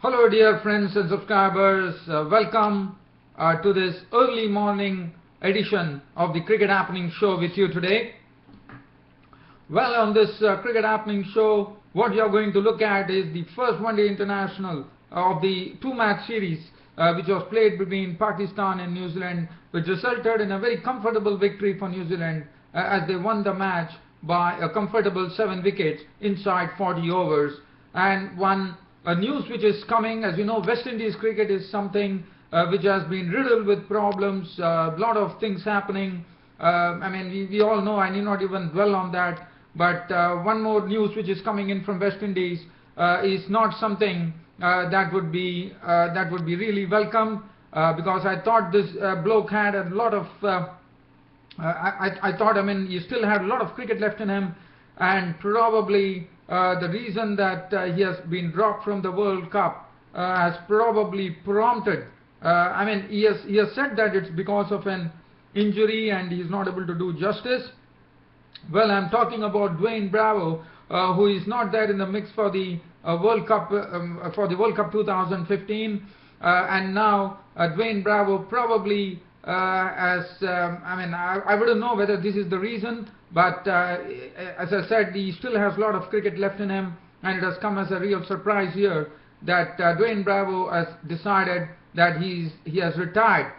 Hello dear friends and subscribers, welcome to this early morning edition of the Cricket Happening Show with you today. Well, on this Cricket Happening Show, what you are going to look at is the first one-day international of the two-match series which was played between Pakistan and New Zealand, which resulted in a very comfortable victory for New Zealand as they won the match by a comfortable 7 wickets inside 40 overs. And one news which is coming, as you know, West Indies cricket is something which has been riddled with problems, a lot of things happening. I mean, we all know, I need not even dwell on that, but one more news which is coming in from West Indies is not something that would be really welcome, because I thought this bloke had a lot of I thought, I mean, he still had a lot of cricket left in him, and probably the reason that he has been dropped from the World Cup has probably prompted, I mean, he has said that it's because of an injury and he is not able to do justice. Well, I'm talking about Dwayne Bravo, who is not there in the mix for the World Cup 2015, and now Dwayne Bravo probably I mean, I wouldn't know whether this is the reason, but as I said, he still has a lot of cricket left in him, and it has come as a real surprise here that Dwayne Bravo has decided that he has retired.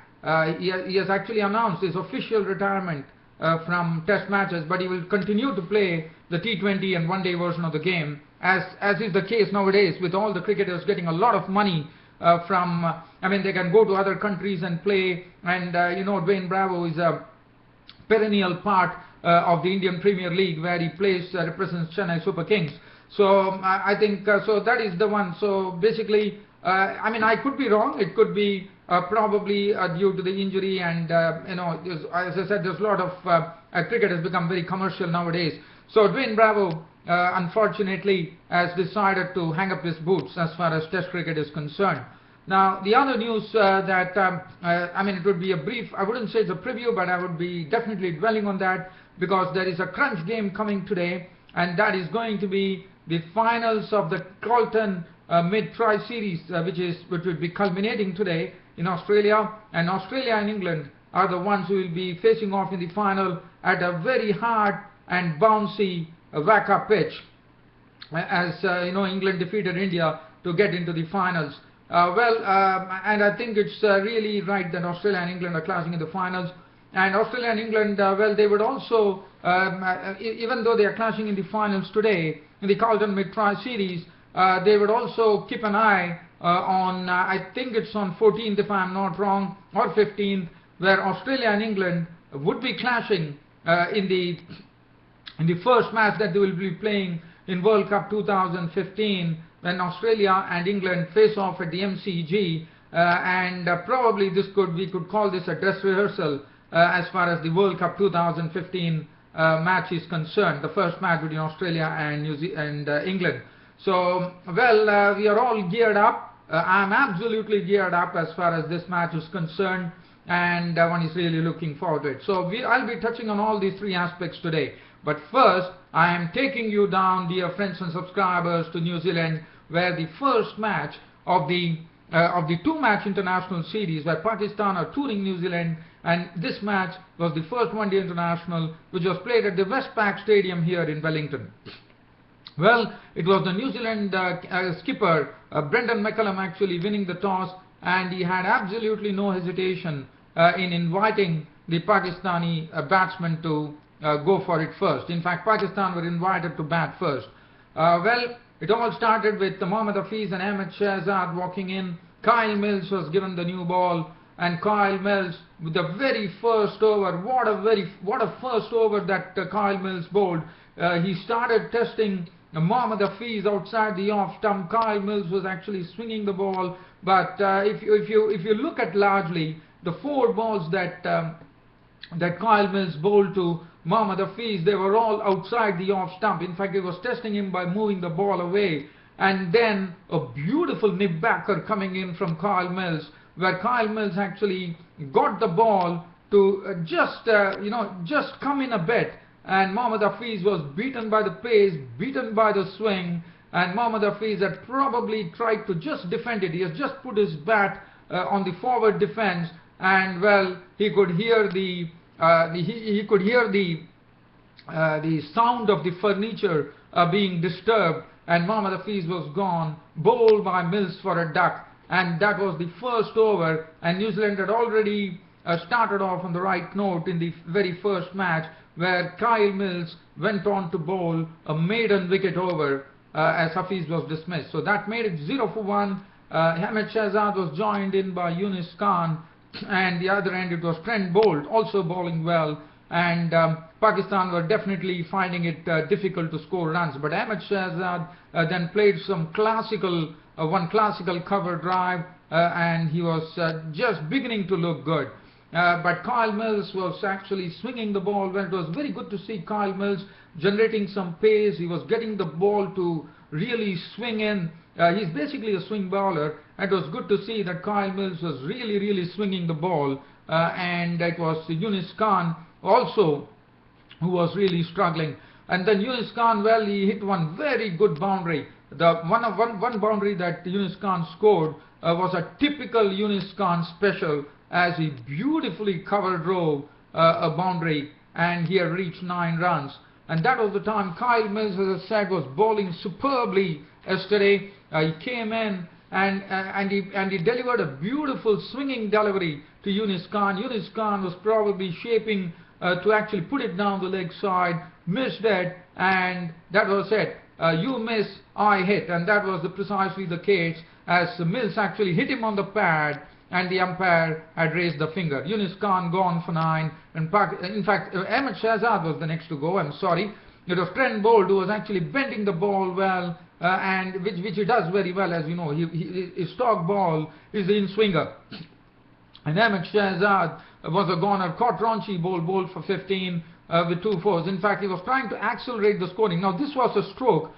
He has actually announced his official retirement from Test matches, but he will continue to play the T20 and one-day version of the game, as is the case nowadays with all the cricketers getting a lot of money from, I mean, they can go to other countries and play, and you know, Dwayne Bravo is a perennial part of the Indian Premier League, where he plays, represents Chennai Super Kings. So I think so that is the one. So basically, I mean, I could be wrong. It could be probably due to the injury, and you know, as I said, there's a lot of cricket has become very commercial nowadays. So Dwayne Bravo, unfortunately, has decided to hang up his boots as far as Test cricket is concerned. Now, the other news that, I mean, it would be a brief, I wouldn't say it's a preview, but I would be definitely dwelling on that, because there is a crunch game coming today, and that is going to be the finals of the Carlton mid-try series, which will be culminating today in Australia, and Australia and England are the ones who will be facing off in the final at a very hard and bouncy WACA pitch, as you know, England defeated India to get into the finals. And I think it's really right that Australia and England are clashing in the finals. And Australia and England, well, they would also, even though they are clashing in the finals today in the Carlton mid-try series, they would also keep an eye on, I think it's on 14th if I'm not wrong, or 15th, where Australia and England would be clashing in the first match that they will be playing in World Cup 2015, when Australia and England face off at the MCG, and probably we could call this a dress rehearsal as far as the World Cup 2015 match is concerned, the first match between Australia and England. So, well, we are all geared up. I'm absolutely geared up as far as this match is concerned, and one is really looking forward to it. So I'll be touching on all these three aspects today. But first, I am taking you down, dear friends and subscribers, to New Zealand, where the first match of the two-match international series, where Pakistan are touring New Zealand, and this match was the first one-day international, which was played at the Westpac Stadium here in Wellington. Well, it was the New Zealand skipper, Brendan McCullum, actually winning the toss, and he had absolutely no hesitation in inviting the Pakistani batsmen to go for it first. In fact, Pakistan were invited to bat first. Well, it all started with Mohammad Hafiz and Ahmed Shahzad walking in. Kyle Mills was given the new ball, and Kyle Mills, with the very first over, what a first over that Kyle Mills bowled. He started testing Mohammad Hafiz outside the off stump. Kyle Mills was actually swinging the ball, but if you look at largely the 4 balls that Kyle Mills bowled to Mohammad Hafiz, they were all outside the off stump. In fact, he was testing him by moving the ball away, and then a beautiful nip backer coming in from Kyle Mills, where Kyle Mills actually got the ball to just come in a bit, and Mohammad Hafiz was beaten by the pace, beaten by the swing, and Mohammad Hafiz had probably tried to just defend it. He has just put his bat on the forward defense, and well, he could hear the sound of the furniture being disturbed, and Mohammad Hafiz was gone, bowled by Mills for a duck, and that was the first over, and New Zealand had already started off on the right note in the very first match, where Kyle Mills went on to bowl a maiden wicket over as Hafiz was dismissed. So that made it 0 for 1. Ahmed Shahzad was joined in by Yunus Khan, and the other end it was Trent Boult also bowling well, and Pakistan were definitely finding it difficult to score runs. But Ahmed Shahzad then played some one classical cover drive, and he was just beginning to look good. But Kyle Mills was actually swinging the ball well. It was very good to see Kyle Mills generating some pace. He was getting the ball to really swing in. He's basically a swing bowler. It was good to see that Kyle Mills was really swinging the ball, and it was Yunus Khan also who was really struggling. And then Yunus Khan, well, he hit one very good boundary. The one boundary that Yunus Khan scored was a typical Yunus Khan special, as he beautifully covered drove a boundary, and he had reached 9 runs. And that was the time Kyle Mills, as I said, was bowling superbly yesterday. He came in and he delivered a beautiful swinging delivery to Yunus Khan. Yunus Khan was probably shaping to actually put it down the leg side, missed it, and that was it. You miss, I hit, and that was precisely the case, as Mills actually hit him on the pad, and the umpire had raised the finger. Yunus Khan gone for 9, and in fact Ahmed Shahzad was the next to go. I'm sorry, it was Trent Boult who was actually bending the ball well, and which he does very well, as you know. His stock ball is the in-swinger. And Ahmed Shahzad was a goner, caught raunchy bowled for 15 with 2 fours. In fact, he was trying to accelerate the scoring. Now this was a stroke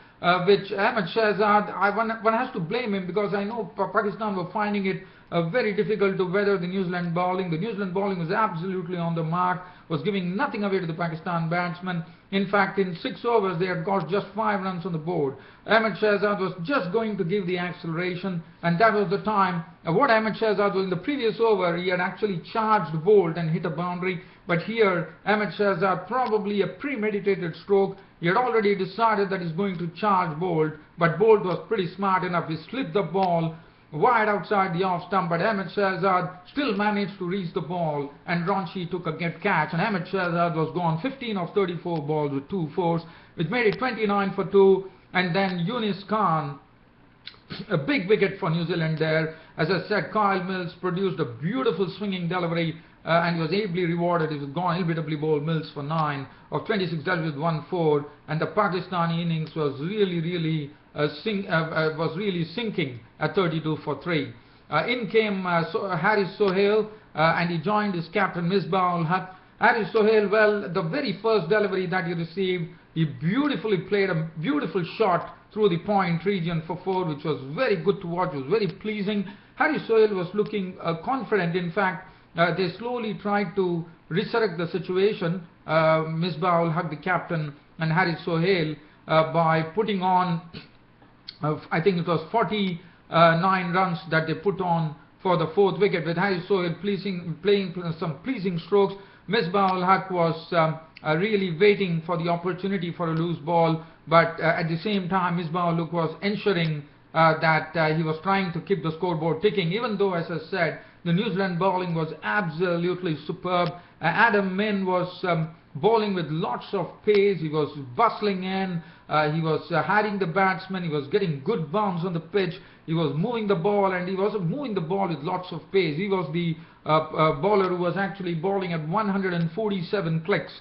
which Ahmed Shahzad, one has to blame him, because I know Pakistan were finding it very difficult to weather the New Zealand bowling. The New Zealand bowling was absolutely on the mark, was giving nothing away to the Pakistan batsmen. In fact, in 6 overs they had got just 5 runs on the board. Ahmed Shahzad was just going to give the acceleration, and that was the time. What Ahmed Shahzad was in the previous over, he had actually charged Boult and hit a boundary, but here Ahmed Shahzad, probably a premeditated stroke. He had already decided that he's going to charge Boult, but Boult was pretty smart enough. He slipped the ball wide outside the off stump, but Ahmed Shahzad still managed to reach the ball, and Raunchy took a catch, and Ahmed Shahzad was gone 15 of 34 balls with 2 fours, which made it 29 for 2. And then Yunus Khan, a big wicket for New Zealand there. As I said, Kyle Mills produced a beautiful swinging delivery, and he was ably rewarded. He was gone, LBW bowled Mills for 9 of 26 deliveries with 1 4, and the Pakistani innings was really sinking at 32 for 3. In came Haris Sohail, and he joined his captain Misbah-ul Haq. Haris Sohail, well, the very first delivery that he received, he beautifully played a beautiful shot through the point region for 4, which was very good to watch. It was very pleasing. Haris Sohail was looking confident. In fact, they slowly tried to resurrect the situation, Misbah-ul Haq, the captain, and Haris Sohail, by putting on, I think it was 49 runs that they put on for the 4th wicket, with Haris Sohail playing some pleasing strokes. Misbah-ul Haq was really waiting for the opportunity for a loose ball, but at the same time Misbah-ul Haq was ensuring that he was trying to keep the scoreboard ticking, even though, as I said, the New Zealand bowling was absolutely superb. Adam Min was bowling with lots of pace. He was bustling in, he was hiding the batsman, he was getting good bounce on the pitch, he was moving the ball, and he was moving the ball with lots of pace. He was the bowler who was actually bowling at 147 clicks,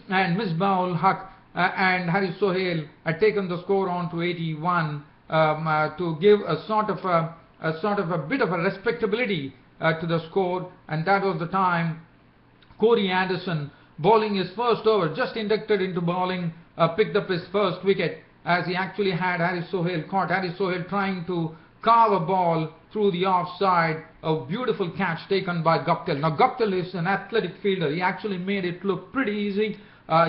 and Misbah-ul Haq and Haris Sohail had taken the score on to 81 to give a sort of a bit of a respectability to the score. And that was the time Corey Anderson, bowling his first over, just inducted into bowling, picked up his first wicket, as he actually had Haris Sohail caught. Haris Sohail trying to carve a ball through the offside. A beautiful catch taken by Guptill. Now Guptill is an athletic fielder. He actually made it look pretty easy.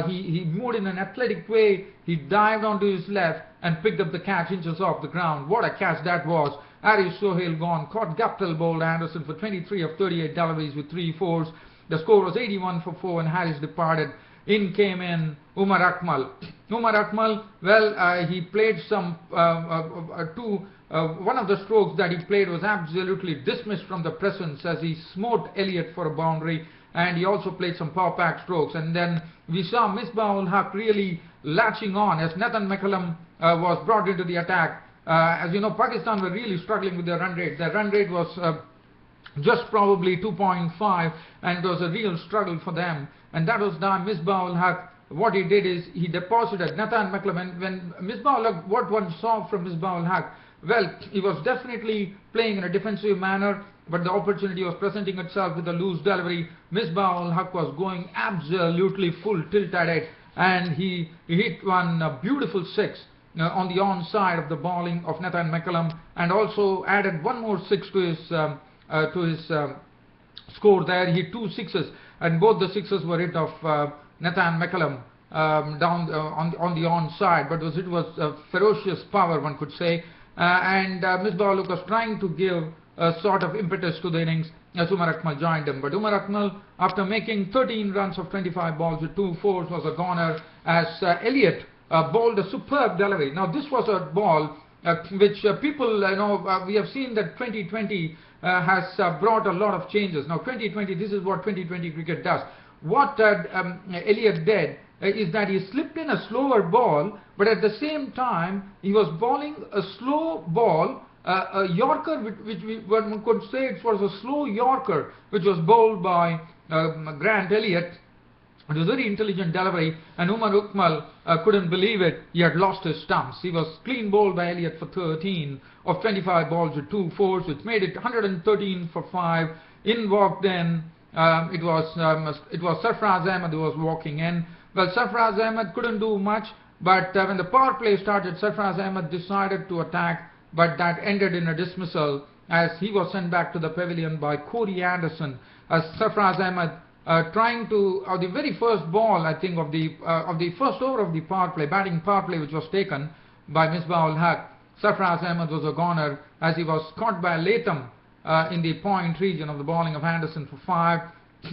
He moved in an athletic way. He dived onto his left, and picked up the catch inches off the ground. What a catch that was. Ari Sohail gone, caught Guptill, bowled Anderson for 23 of 38 deliveries with 3 fours. The score was 81 for 4 and Harris departed. In came in Umar Akmal. Umar Akmal, well, he played some one of the strokes that he played was absolutely dismissed from the presence as he smote Elliott for a boundary, and he also played some power pack strokes. And then we saw Misbah-ul-Haq really latching on as Nathan McCullum was brought into the attack. As you know, Pakistan were really struggling with their run rate. Their run rate was just probably 2.5, and it was a real struggle for them. And that was done. Misbah-ul-Haq, what he did is he deposited Nathan McCullum. And when Misbah-ul-Haq, what one saw from Misbah-ul-Haq, well, he was definitely playing in a defensive manner, but the opportunity was presenting itself with a loose delivery. Misbah-ul-Haq was going absolutely full tilt at it, and he hit one beautiful six on the onside of the bowling of Nathan McCullum, and also added one more six to his score there. He hit 2 sixes, and both the sixes were hit of Nathan McCullum down on the onside, but it was ferocious power, one could say. And Misbah-ul-Haq was trying to give a sort of impetus to the innings as Umar Akmal joined him. But Umar Akmal, after making 13 runs of 25 balls with 2 fours, was a goner as Elliott bowled a superb delivery. Now this was a ball which people, we have seen that 2020 has brought a lot of changes. Now 2020, this is what 2020 cricket does. What Elliott did is that he slipped in a slower ball, but at the same time he was bowling a slow ball, a Yorker, which one could say it was a slow Yorker, which was bowled by Grant Elliott. It was a very intelligent delivery, and Umar Akmal couldn't believe it. He had lost his stumps. He was clean bowled by Elliott for 13 of 25 balls with 2 fours, which made it 113 for 5. In walked in. It was Sarfraz Ahmed who was walking in. Well, Sarfraz Ahmed couldn't do much, but when the power play started, Sarfraz Ahmed decided to attack, but that ended in a dismissal as he was sent back to the pavilion by Corey Anderson. As Sarfraz Ahmed trying to, the very first ball, I think, of the first over of the power play, batting power play, which was taken by Misbah-ul-Haq, Sarfraz Ahmed was a goner as he was caught by Latham in the point region of the bowling of Anderson for 5,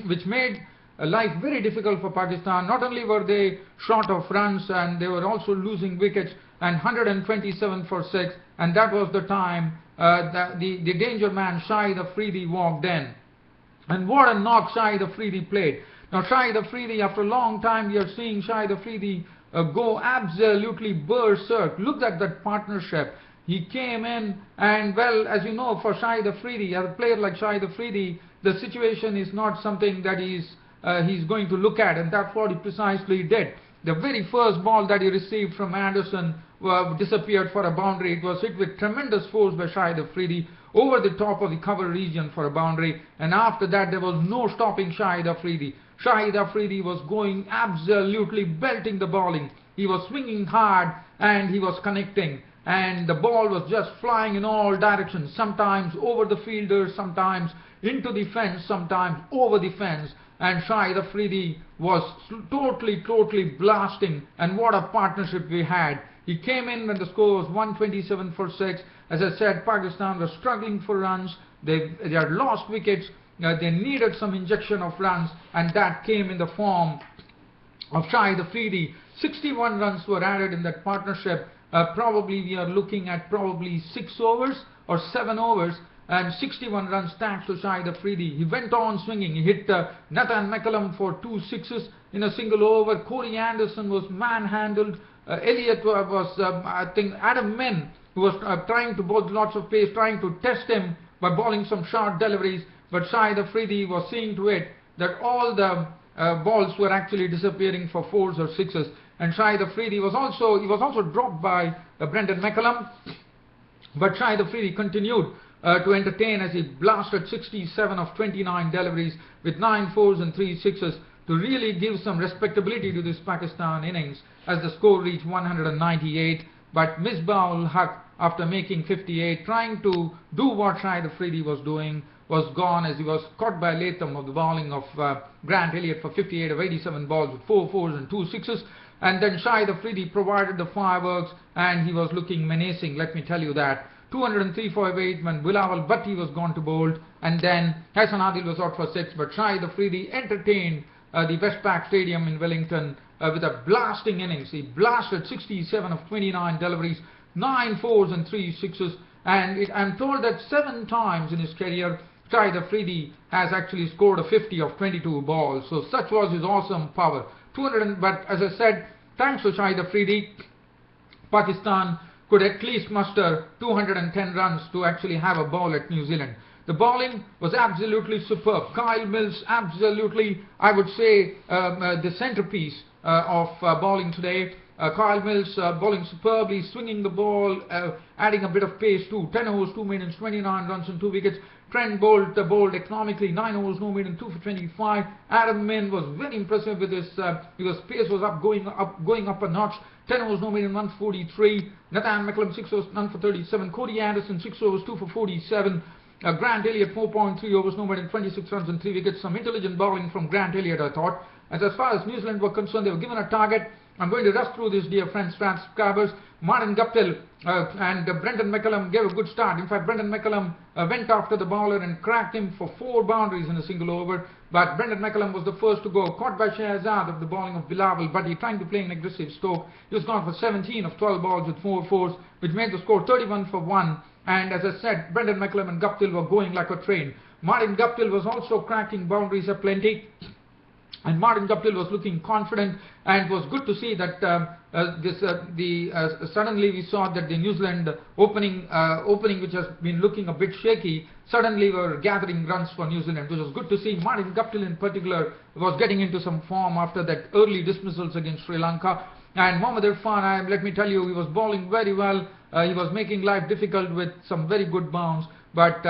which made life very difficult for Pakistan. Not only were they short of runs, and they were also losing wickets, and 127 for 6, and that was the time the danger man Shahid Afridi walked in. And what a knock Shahid Afridi played. Now Shahid Afridi, after a long time we are seeing Shahid Afridi go absolutely berserk. Look at that partnership. He came in, and well, as you know, for Shahid Afridi, as a player like Shahid Afridi, the situation is not something that he's going to look at, and that's what he precisely did. The very first ball that he received from Anderson disappeared for a boundary. It was hit with tremendous force by Shahid Afridi over the top of the cover region for a boundary, and after that there was no stopping Shahid Afridi. Shahid Afridi was going absolutely belting the bowling. He was swinging hard and he was connecting, and the ball was just flying in all directions, sometimes over the fielder, sometimes into the fence, sometimes over the fence, and Shahid Afridi was totally blasting. And what a partnership we had. He came in when the score was 127 for 6. As I said, Pakistan was struggling for runs. They had lost wickets. They needed some injection of runs, and that came in the form of Shahid Afridi. 61 runs were added in that partnership. Probably we are looking at probably 6 overs or 7 overs, and 61 runs thanks to Shahid Afridi. He went on swinging. He hit Nathan McCullum for 2 sixes in a single over. Corey Anderson was manhandled. Elliott was, I think, Adam Min, who was trying to bowl lots of pace, trying to test him by bowling some short deliveries. But Shahid Afridi was seeing to it that all the balls were actually disappearing for 4s or 6s. And Shahid Afridi was also dropped by Brendan McCullum. But Shahid Afridi continued to entertain as he blasted 67 of 29 deliveries with 9 4s and 3 6s to really give some respectability to this Pakistan innings as the score reached 198. But Misbah-ul-Haq, after making 58, trying to do what Shahid Afridi was doing, was gone as he was caught by Latham of the bowling of Grant Elliott for 58 of 87 balls with 4 4s and 2 6s. and then Shahid Afridi provided the fireworks, and he was looking menacing, let me tell you that. 203 for 8 when Bilawal Bhatti was gone to bold, and then Hassan Adil was out for 6, but Shahid Afridi entertained the Westpac Stadium in Wellington with a blasting innings. He blasted 67 of 29 deliveries, 9 fours and 3 sixes, and I'm told that 7 times in his career Shahid Afridi has actually scored a 50 of 22 balls. So such was his awesome power. But as I said, thanks to Shahid Afridi, Pakistan could at least muster 210 runs to actually have a ball at New Zealand. The bowling was absolutely superb. Kyle Mills, absolutely, I would say, the centerpiece of bowling today. Kyle Mills bowling superbly, swinging the ball, adding a bit of pace too. 10 overs, 2 maidens, 29 runs and 2 wickets. Trent bowled economically, 9 overs, no maiden, 2 for 25. Adam Min was very impressive with his, because pace was going up a notch. 10 overs, no maiden, 1 for 43. Nathan McCullum, 6 overs, none for 37. Cody Anderson, 6 overs, 2 for 47. Grant Elliott, 4.3 overs, no more than 26 runs and 3 wickets. Some intelligent bowling from Grant Elliott, I thought. As far as New Zealand were concerned, they were given a target. I'm going to rush through this, dear friends, subscribers. Martin Guptill and Brendan McCullum gave a good start. In fact, Brendan McCullum went after the bowler and cracked him for 4 boundaries in a single over. But Brendan McCullum was the first to go. Caught by Shahzad of the bowling of Bilawal Bhatti, trying to play an aggressive stroke. He was gone for 17 of 12 balls with 4 fours, which made the score 31 for 1. And as I said, Brendan McCullum and Guptill were going like a train. Martin Guptill was also cracking boundaries aplenty. And Martin Guptill was looking confident, and it was good to see that suddenly we saw that the New Zealand opening, which has been looking a bit shaky, suddenly were gathering runs for New Zealand, which was good to see. Martin Guptill in particular was getting into some form after that early dismissals against Sri Lanka. And Mohammad Irfan, let me tell you, he was bowling very well. He was making life difficult with some very good bounce. But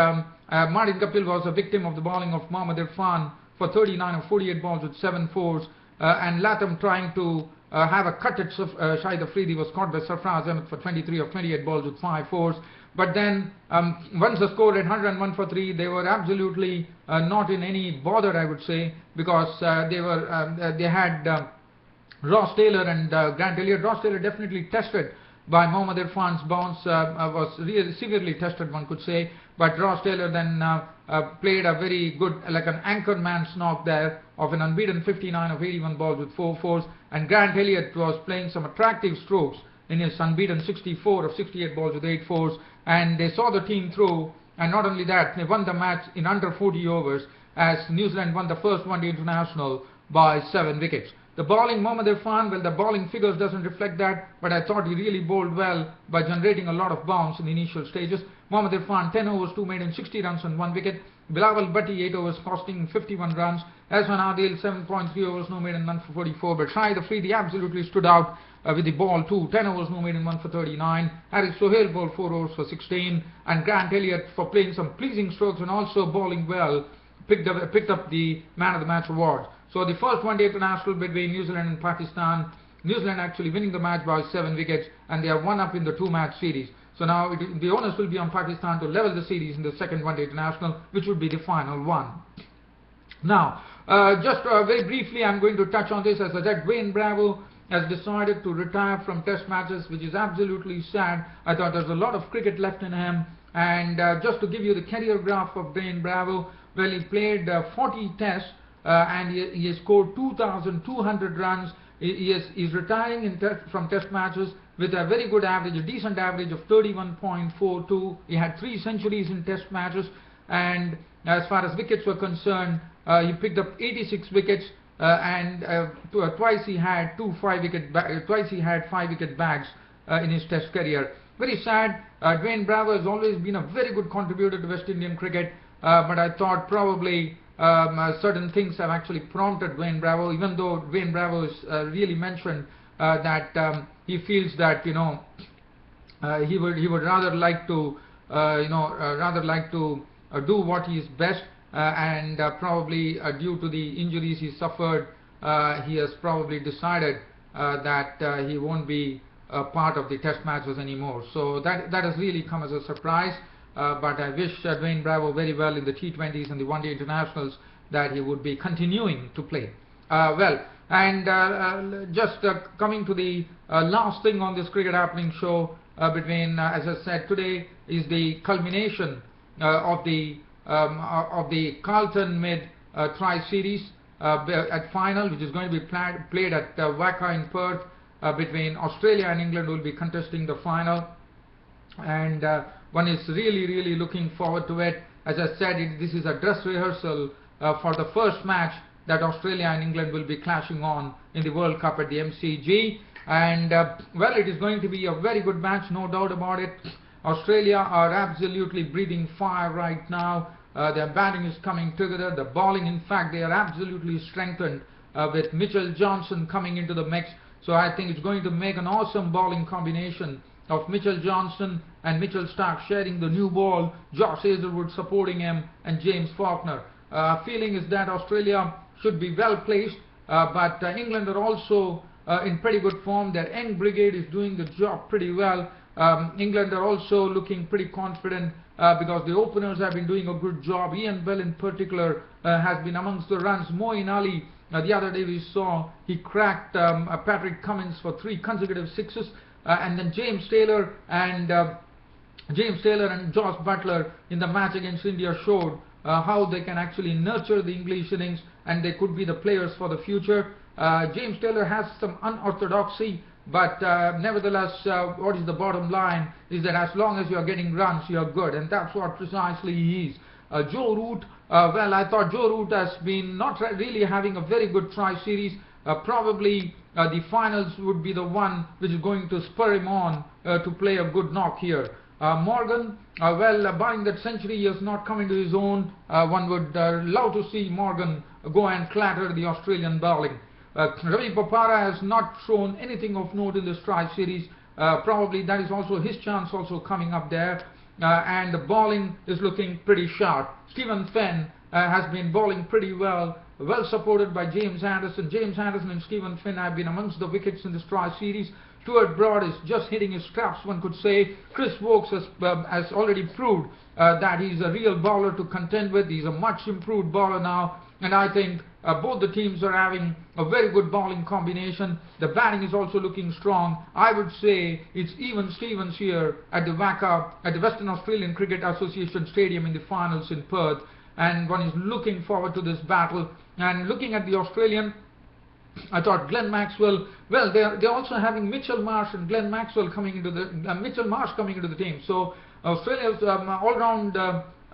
Martin Guptill was a victim of the bowling of Mohammad Irfan for 39 of 48 balls with 7 fours. And Latham trying to have a cut at Shahid Afridi was caught by Sarfraz Ahmed for 23 of 28 balls with 5 fours. But then once the score at 101 for 3, they were absolutely not in any bother, I would say, because they had Ross Taylor and Grant Elliott. Ross Taylor definitely tested by Mohammad Irfan's bounce, was really severely tested, one could say. But Ross Taylor then played a very good, like an anchor man's knock there of an unbeaten 59 of 81 balls with 4 fours. And Grant Elliott was playing some attractive strokes in his unbeaten 64 of 68 balls with 8 fours. And they saw the team through, and not only that, they won the match in under 40 overs as New Zealand won the first one-day international by 7 wickets. The bowling, Mohammad Irfan, well, the bowling figures doesn't reflect that, but I thought he really bowled well by generating a lot of bounce in the initial stages. Mohammad Irfan, 10 overs, 2 maidens, 60 runs and 1 wicket. Bilawal Bhatti, 8 overs, costing 51 runs. Hassan Adil, 7.3 overs, no maiden, none for 44. But Shahid Afridi absolutely stood out with the ball too. 10 overs, no maiden, 1 for 39. Haris Sohail bowled 4 overs for 16. And Grant Elliott, for playing some pleasing strokes and also bowling well, picked up the Man of the Match award. So the first one-day international between New Zealand and Pakistan, New Zealand actually winning the match by 7 wickets, and they are 1-up in the 2-match series. So now the onus will be on Pakistan to level the series in the second one-day international, which would be the final one. Now, just very briefly, I'm going to touch on this. As I said, Dwayne Bravo has decided to retire from test matches, which is absolutely sad. I thought there's a lot of cricket left in him. And just to give you the career graph of Dwayne Bravo, well, he played 40 tests, and he has scored 2,200 runs. He's retiring from test matches with a very good average, a decent average of 31.42. He had 3 centuries in test matches, and as far as wickets were concerned, he picked up 86 wickets, and twice he had 5 wicket bags in his test career. Very sad. Dwayne Bravo has always been a very good contributor to West Indian cricket, but I thought probably certain things have actually prompted Dwayne Bravo, even though Dwayne Bravo has really mentioned that he feels that he would rather like to do what he is best, and probably due to the injuries he suffered, he has probably decided that he won't be part of the test matches anymore. So that has really come as a surprise. But I wish Dwayne Bravo very well in the T20s and the one-day internationals, that he would be continuing to play. Well, And just coming to the last thing on this cricket happening show between, as I said, today is the culmination of the Carlton Mid Tri-Series at final, which is going to be played at WACA in Perth. Between Australia and England will be contesting the final, and one is really looking forward to it. As I said, this is a dress rehearsal for the first match that Australia and England will be clashing on in the World Cup at the MCG. And well, it is going to be a very good match, no doubt about it. Australia are absolutely breathing fire right now. Their batting is coming together. The bowling, in fact, they are absolutely strengthened with Mitchell Johnson coming into the mix. So I think it's going to make an awesome bowling combination of Mitchell Johnson and Mitchell Starc sharing the new ball, Josh Hazlewood supporting him, and James Faulkner. Feeling is that Australia should be well placed, but England are also in pretty good form. Their young brigade is doing the job pretty well. England are also looking pretty confident because the openers have been doing a good job. Ian Bell in particular has been amongst the runs. Moeen Ali, the other day we saw he cracked Patrick Cummins for 3 consecutive sixes, and then James Taylor and Josh Butler in the match against India showed how they can actually nurture the English innings, and they could be the players for the future. James Taylor has some unorthodoxy, but nevertheless, what is the bottom line is that as long as you are getting runs, you are good, and that's what precisely he is. Joe Root, well, I thought Joe Root has been not really having a very good tri-series. Probably the finals would be the one which is going to spur him on to play a good knock here. Morgan, well, barring that century, he has not come into his own. One would love to see Morgan go and clatter the Australian bowling. Ravi Bopara has not shown anything of note in this tri-series. Probably that is also his chance also coming up there. And the bowling is looking pretty sharp. Stephen Finn has been bowling pretty well supported by James Anderson. James Anderson and Stephen Finn have been amongst the wickets in this tri-series. Stuart Broad is just hitting his straps, one could say. Chris Wokes has already proved that he's a real bowler to contend with. He's a much improved bowler now, and I think both the teams are having a very good bowling combination. The batting is also looking strong. I would say it's even Stevens here at the WACA, at the Western Australian Cricket Association Stadium in the finals in Perth, and one is looking forward to this battle. And looking at the Australian, I thought Glenn Maxwell, well, they're also having Mitchell Marsh and Glenn Maxwell coming into the Mitchell Marsh coming into the team. So Australia's the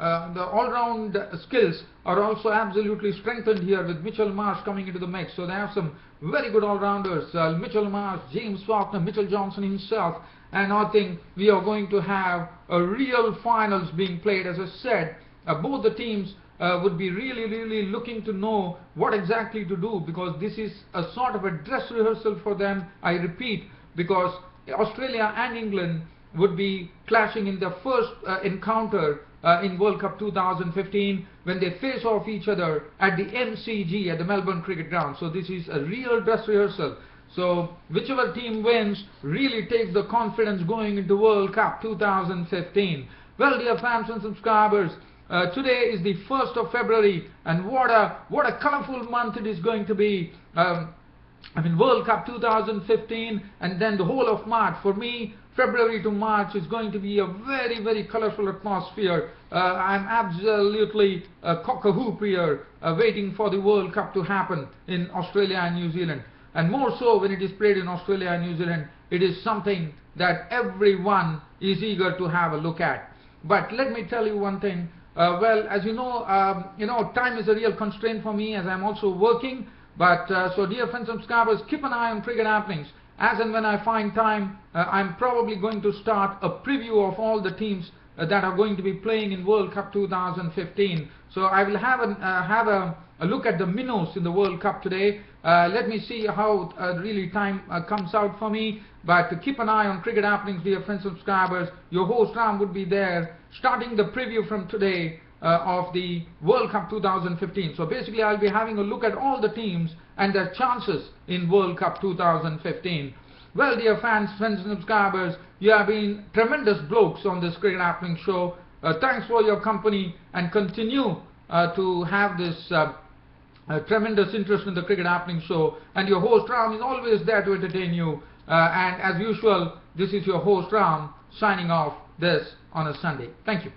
all-round skills are also absolutely strengthened here with Mitchell Marsh coming into the mix. So they have some very good all-rounders, Mitchell Marsh, James Faulkner, Mitchell Johnson himself, and I think we are going to have a real finals being played. As I said, both the teams would be really looking to know what exactly to do, because this is a sort of a dress rehearsal for them, I repeat, because Australia and England would be clashing in their first encounter in World Cup 2015 when they face off each other at the MCG at the Melbourne Cricket Ground. So this is a real dress rehearsal. So whichever team wins really takes the confidence going into World Cup 2015. Well, dear fans and subscribers, today is the 1st of February, and what a colourful month it is going to be. I mean, World Cup 2015, and then the whole of March. For me, February to March is going to be a very colourful atmosphere. I'm absolutely cock-a-hoop here, waiting for the World Cup to happen in Australia and New Zealand. And more so when it is played in Australia and New Zealand, it is something that everyone is eager to have a look at. But let me tell you one thing. Well, as you know, time is a real constraint for me as I'm also working. But so dear friends and subscribers, keep an eye on Cricket Happenings. As and when I find time, I'm probably going to start a preview of all the teams that are going to be playing in World Cup 2015. So I will have a look at the minnows in the World Cup today. Let me see how really time comes out for me. But keep an eye on Cricket Happenings, dear friends and subscribers. Your host Ram would be there, starting the preview from today of the World Cup 2015. So basically I'll be having a look at all the teams and their chances in World Cup 2015. Well, dear fans, friends and subscribers, you have been tremendous blokes on this Cricket Happening show. Thanks for your company, and continue to have this tremendous interest in the Cricket Happening show, and your host Ram is always there to entertain you. And as usual, this is your host Ram signing off this on a Sunday. Thank you.